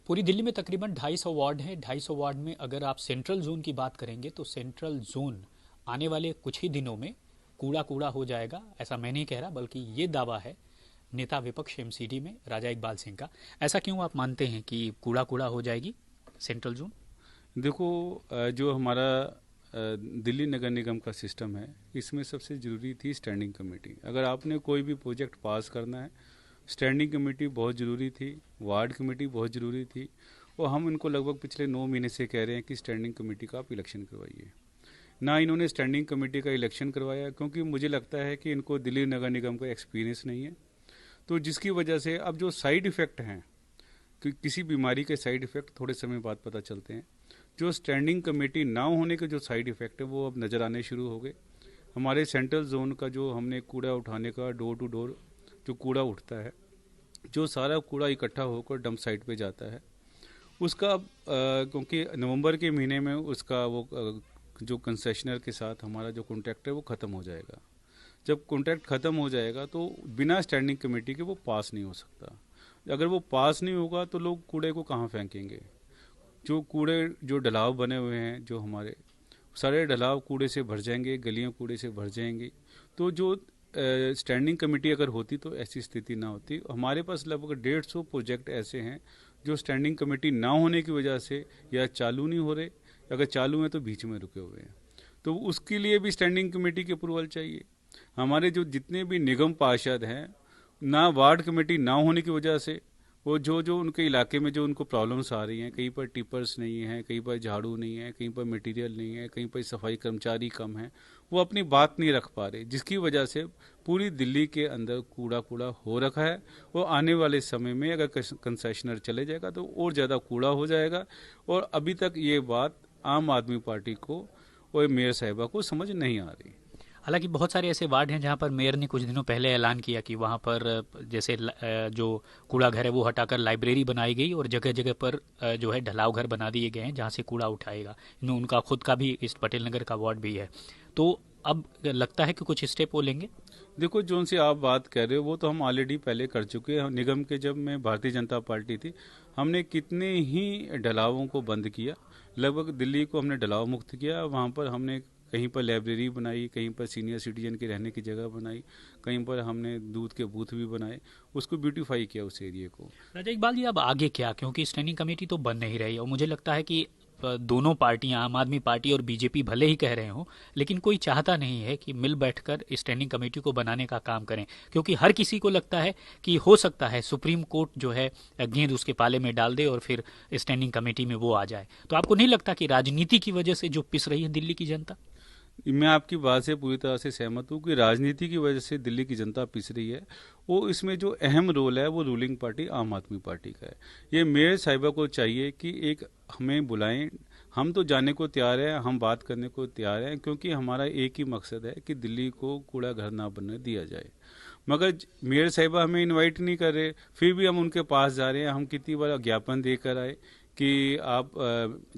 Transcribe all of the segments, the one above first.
पूरी दिल्ली में तकरीबन 250 वार्ड हैं। 250 वार्ड में अगर आप सेंट्रल जोन की बात करेंगे तो सेंट्रल जोन आने वाले कुछ ही दिनों में कूड़ा कूड़ा हो जाएगा। ऐसा मैं नहीं कह रहा, बल्कि ये दावा है नेता विपक्ष एमसीडी में राजा इकबाल सिंह का। ऐसा क्यों आप मानते हैं कि कूड़ा कूड़ा हो जाएगी सेंट्रल जोन? देखो, जो हमारा दिल्ली नगर निगम का सिस्टम है, इसमें सबसे ज़रूरी थी स्टैंडिंग कमेटी। अगर आपने कोई भी प्रोजेक्ट पास करना है, स्टैंडिंग कमेटी बहुत ज़रूरी थी, वार्ड कमेटी बहुत ज़रूरी थी। और हम इनको लगभग पिछले 9 महीने से कह रहे हैं कि स्टैंडिंग कमेटी का आप इलेक्शन करवाइए। ना इन्होंने स्टैंडिंग कमेटी का इलेक्शन करवाया, क्योंकि मुझे लगता है कि इनको दिल्ली नगर निगम का एक्सपीरियंस नहीं है। तो जिसकी वजह से अब जो साइड इफ़ेक्ट हैं, कि किसी बीमारी के साइड इफ़ेक्ट थोड़े समय बाद पता चलते हैं। जो स्टैंडिंग कमेटी ना होने के जो साइड इफ़ेक्ट है वो अब नज़र आने शुरू हो गए। हमारे सेंट्रल जोन का जो हमने कूड़ा उठाने का डोर टू डोर जो कूड़ा उठता है, जो सारा कूड़ा इकट्ठा होकर डंप साइट पे जाता है, उसका क्योंकि नवंबर के महीने में उसका वो जो कंसेशनर के साथ हमारा जो कॉन्ट्रैक्ट है वो ख़त्म हो जाएगा। जब कॉन्ट्रैक्ट ख़त्म हो जाएगा तो बिना स्टैंडिंग कमेटी के वो पास नहीं हो सकता। अगर वो पास नहीं होगा तो लोग कूड़े को कहाँ फेंकेंगे? जो कूड़े जो ढलाव बने हुए हैं, जो हमारे सारे ढलाव कूड़े से भर जाएंगे, गलियाँ कूड़े से भर जाएंगी। तो जो स्टैंडिंग कमेटी अगर होती तो ऐसी स्थिति ना होती। हमारे पास लगभग 150 प्रोजेक्ट ऐसे हैं जो स्टैंडिंग कमेटी ना होने की वजह से या चालू नहीं हो रहे, अगर चालू हैं तो बीच में रुके हुए हैं। तो उसके लिए भी स्टैंडिंग कमेटी की अप्रूवल चाहिए। हमारे जो जितने भी निगम पार्षद हैं, ना वार्ड कमेटी ना होने की वजह से वो जो जो उनके इलाके में जो उनको प्रॉब्लम्स आ रही हैं, कहीं पर टिपर्स नहीं हैं, कहीं पर झाड़ू नहीं है, कहीं पर मटेरियल नहीं है, कहीं पर सफाई कर्मचारी कम है, वो अपनी बात नहीं रख पा रहे, जिसकी वजह से पूरी दिल्ली के अंदर कूड़ा कूड़ा हो रखा है। और आने वाले समय में अगर कंसेशनर चले जाएगा तो और ज़्यादा कूड़ा हो जाएगा। और अभी तक ये बात आम आदमी पार्टी को और मेयर साहिबा को समझ नहीं आ रही। हालांकि बहुत सारे ऐसे वार्ड हैं जहां पर मेयर ने कुछ दिनों पहले ऐलान किया कि वहां पर जैसे जो कूड़ा घर है वो हटाकर लाइब्रेरी बनाई गई और जगह जगह पर जो है ढलाव घर बना दिए गए हैं जहां से कूड़ा उठाएगा। उनका खुद का भी इस पटेल नगर का वार्ड भी है। तो अब लगता है कि कुछ स्टेप वो लेंगे। देखो, जो उनसे आप बात कर रहे हो वो तो हम ऑलरेडी पहले कर चुके हैं। निगम के जब में भारतीय जनता पार्टी थी, हमने कितने ही ढलावों को बंद किया। लगभग दिल्ली को हमने ढलाव मुक्त किया। वहाँ पर हमने कहीं पर लाइब्रेरी बनाई, कहीं पर सीनियर सिटीजन के रहने की जगह बनाई, कहीं पर हमने दूध के बूथ भी बनाए, उसको ब्यूटीफाई किया उस एरिया को। राजा इकबाल जी, अब आगे क्या? क्योंकि स्टैंडिंग कमेटी तो बन नहीं रही और मुझे लगता है कि दोनों पार्टियां, आम आदमी पार्टी और बीजेपी, भले ही कह रहे हो लेकिन कोई चाहता नहीं है कि मिल बैठकर स्टैंडिंग कमेटी को बनाने का काम करें। क्योंकि हर किसी को लगता है कि हो सकता है सुप्रीम कोर्ट जो है गेंद उसके पाले में डाल दे और फिर स्टैंडिंग कमेटी में वो आ जाए। तो आपको नहीं लगता कि राजनीति की वजह से जो पिस रही है दिल्ली की जनता? मैं आपकी बात से पूरी तरह से सहमत हूँ कि राजनीति की वजह से दिल्ली की जनता पिस रही है। वो इसमें जो अहम रोल है वो रूलिंग पार्टी आम आदमी पार्टी का है। ये मेयर साहिबा को चाहिए कि एक हमें बुलाएं। हम तो जाने को तैयार हैं, हम बात करने को तैयार हैं, क्योंकि हमारा एक ही मकसद है कि दिल्ली को कूड़ा घर ना बनने दिया जाए। मगर मेयर साहिबा हमें इनवाइट नहीं कर रहे, फिर भी हम उनके पास जा रहे हैं। हम कितनी बार ज्ञापन देकर आए कि आप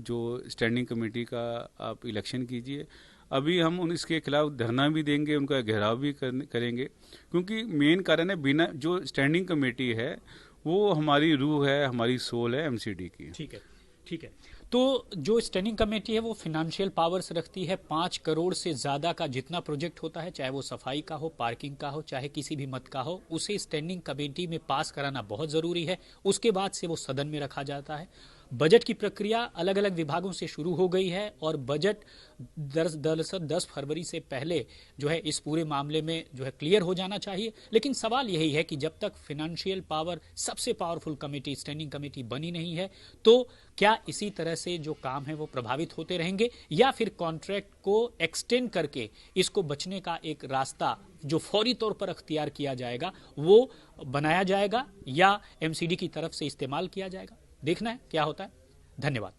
जो स्टैंडिंग कमेटी का आप इलेक्शन कीजिए। अभी हम इसके खिलाफ धरना भी देंगे, उनका घेराव भी करेंगे, क्योंकि मेन कारण है बिना जो स्टैंडिंग कमेटी है वो हमारी रूह है, हमारी सोल है एमसीडी की। ठीक है, ठीक है। तो जो स्टैंडिंग कमेटी है वो फिनेंशियल पावर्स रखती है। 5 करोड़ से ज़्यादा का जितना प्रोजेक्ट होता है, चाहे वो सफाई का हो, पार्किंग का हो, चाहे किसी भी मत का हो, उसे स्टैंडिंग कमेटी में पास कराना बहुत ज़रूरी है। उसके बाद से वो सदन में रखा जाता है। बजट की प्रक्रिया अलग अलग विभागों से शुरू हो गई है और बजट दरअसल 10 फरवरी से पहले जो है इस पूरे मामले में जो है क्लियर हो जाना चाहिए। लेकिन सवाल यही है कि जब तक फिनेंशियल पावर सबसे पावरफुल कमेटी स्टैंडिंग कमेटी बनी नहीं है तो क्या इसी तरह से जो काम है वो प्रभावित होते रहेंगे, या फिर कॉन्ट्रैक्ट को एक्सटेंड करके इसको बचने का एक रास्ता जो फौरी तौर पर अख्तियार किया जाएगा वो बनाया जाएगा या एमसीडी की तरफ से इस्तेमाल किया जाएगा? देखना है क्या होता है। धन्यवाद।